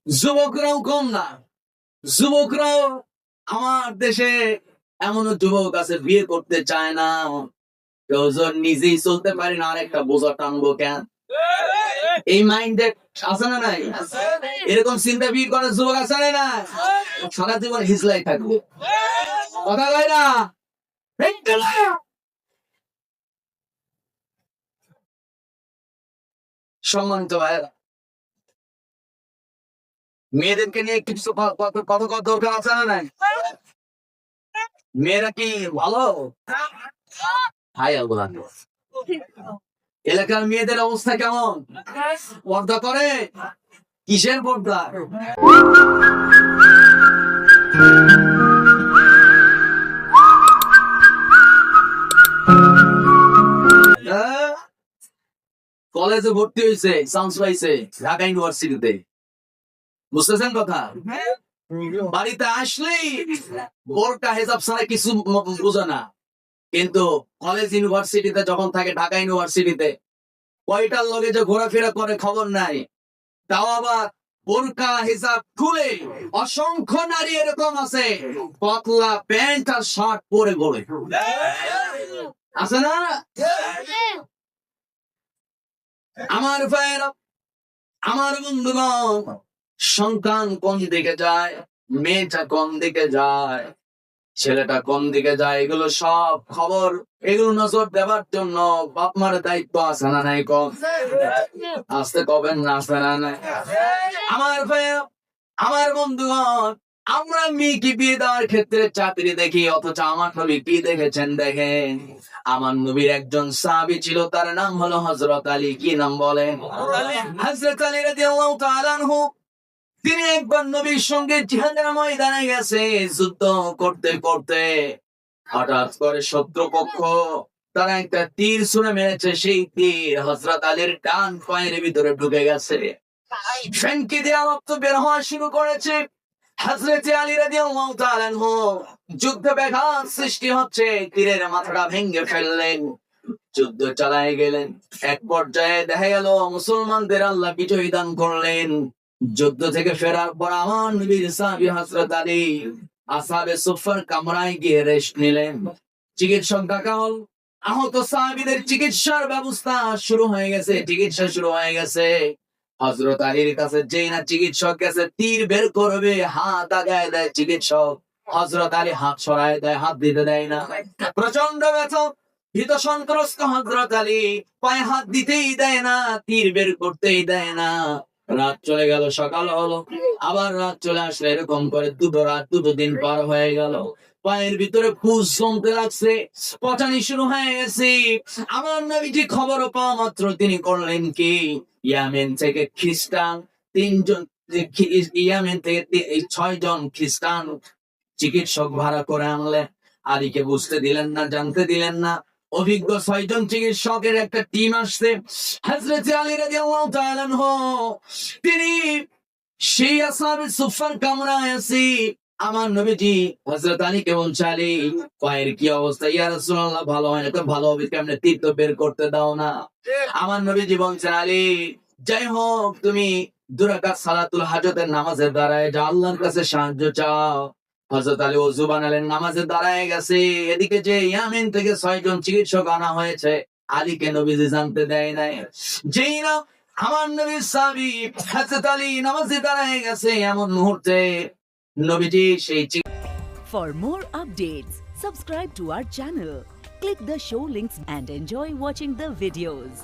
যুবকরাও কম না, যুবকরাও আমার দেশে এমন যুবক আছে বিয়ে করতে চায় না। কেউ নিজেই চলতে পারি না, আরেকটা বোঝা টানবো কেন? এই মাইন্ডেড আছে না নাই? এরকম চিন্তা বিয়ে করার যুবক আছে না নাই? সারা জীবন হিজলাই থাকবে, কথা কয় না? সম্মানিত ভাইয়েরা, মেয়েদেরকে নিয়ে কিছু কথা দরকার আছে না নাই? মেয়েরা কি ভালো? হাই আল্লাহ, এলাকার মেয়েদের অবস্থা কেমন? পর্দা করে? কিসের পর্দা? কলেজে ভর্তি হয়েছে, চান্স পাইছে ঢাকা ইউনিভার্সিটিতে, বুঝতেছেন কথা? বাড়িতে আসলেই বোরকা হেজাব ছাড়া কিছু বোঝে না, কিন্তু কলেজ ইউনিভার্সিটিতে যখন থাকে, ঢাকা ইউনিভার্সিটিতে কয়টার লগে যে ঘোরাফেরা করে খবর নাই। তাও আবার বোরকা হিসাব খুলে অসংখ্য নারী এরকম আছে পাতলা প্যান্ট আর শার্ট পরে ঘোরে, আছে না? আমার ভাইয়েরা, আমার বন্ধুগণ, সন্তান কোন দিকে যায়, মেয়েটা কোন দিকে যায়, ছেলেটা কোন দিকে যায়, এগুলো সব খবর, এগুলো নজর দেওয়ার জন্য বাপ মার দায়িত্ব আছে না নাই? কম আসতে কবেন না, আসবে না নাই? আমার ভাইয়া, আমার বন্ধুগণ, আমরা মেয়েকে বিয়ে দেওয়ার ক্ষেত্রে চাকরি দেখি, অথচ আমার নবী কি দেখেছেন দেখেন। আমার নবীর একজন সাহাবী ছিল, তার নাম হলো হযরত আলী। কি নাম বলেন? হযরত আলী রাদিয়াল্লাহু তাআলা আনহু। তিনি একবার নবীর সঙ্গে জিহাদের ময়দানে গেছে, যুদ্ধ করতে করতে হঠাৎ করে শত্রুপক্ষ তারা একটা তীর ছুঁড়ে মেরেছে, সেই তীর হযরত আলীর ডান পায়ের ভিতরে ঢুকে গেছে, ফেনকে দিয়ে রক্ত বের হওয়া শুরু করেছে। হযরত আলী রাদিয়াল্লাহু তাআলা আনহু যুদ্ধে ব্যাঘাত সৃষ্টি হচ্ছে, তীরের মাথাটা ভেঙে ফেললেন, যুদ্ধ চালায় গেলেন। এক পর্যায়ে দেখা গেল মুসলমানদের আল্লাহ বিজয় দান করলেন। যুদ্ধ থেকে ফেরার পর আমার নবীর সাহাবী হযরত আলী আসহাবে সুফফার কামরায় গিয়ে রেস্ট নিলেন। চিকিৎসক ডাকা হল, আহত সাহাবীদের চিকিৎসার ব্যবস্থা শুরু হয়ে গেছে, চিকিৎসা শুরু হয়ে গেছে। হযরত আলীর কাছে যেই না চিকিৎসক গেছে, তীর বের করবে, হাত আগায় দেয় চিকিৎসক, হযরত আলী হাত সরায় দেয়, হাত দিতে দেয় না। প্রচন্ড ব্যথা, ভীত সন্ত্রস্ত হযরত আলী পায়ে হাত দিতেই দেয় না, তীর বের করতেই দেয় না। রাত চলে গেল, সকাল হলো, আবার রাত চলে আসলে, এরকম করে দুটো রাত, দুটো দিন পার হয়ে গেল। পায়ের ভিতরে পুষ জমতে লাগছে, পচানি শুরু হয়ে গেছে। আমার নবীজি খবর পাওয়া মাত্র তিনি করলেন কি, ইয়ামেন থেকে খ্রিস্টান তিনজন, ইয়ামেন থেকে 6 জন খ্রিস্টান চিকিৎসক ভাড়া করে আনলেন। আলীকে বুঝতে দিলেন না, জানতে দিলেন না। অভিজ্ঞ 6 জন চিকিৎসকের একটা টিম আসছে। হযরত আলী রাদিয়াল্লাহু তাআলা আনহু তিনি সেই আসহাবে সুফফার কামরায় আছে। আমার নবীজি হযরত আলীকে বলছে, আলী পায়ের কি অবস্থা? ইয়া রাসূলুল্লাহ, ভালো হয় না। তো ভালো হবে কেমনে? তীর তো বের করতে দাও না। আমার নবীজি বলছে, আলী যাই হোক, তুমি 2 রাকাত সালাতুল হাজতের নামাজের দাঁড়ায় যাও, আল্লাহর কাছে সাহায্য চাও। হযরত আলী ওযু বানালেন, নামাজে দাঁড়ায় গেছে। এদিকে যে ইয়ামেন থেকে 6 জন চিকিৎসক আনা হয়েছে, আলীকে নবীজি জানতে দেয় নাই। যেই না আমার নবীর সাহাবী হযরত আলী নামাজে দাঁড়ায় গেছে, এমন মুহূর্তে নবীজি সেই For more updates, subscribe to our channel, click the show links and enjoy watching the videos.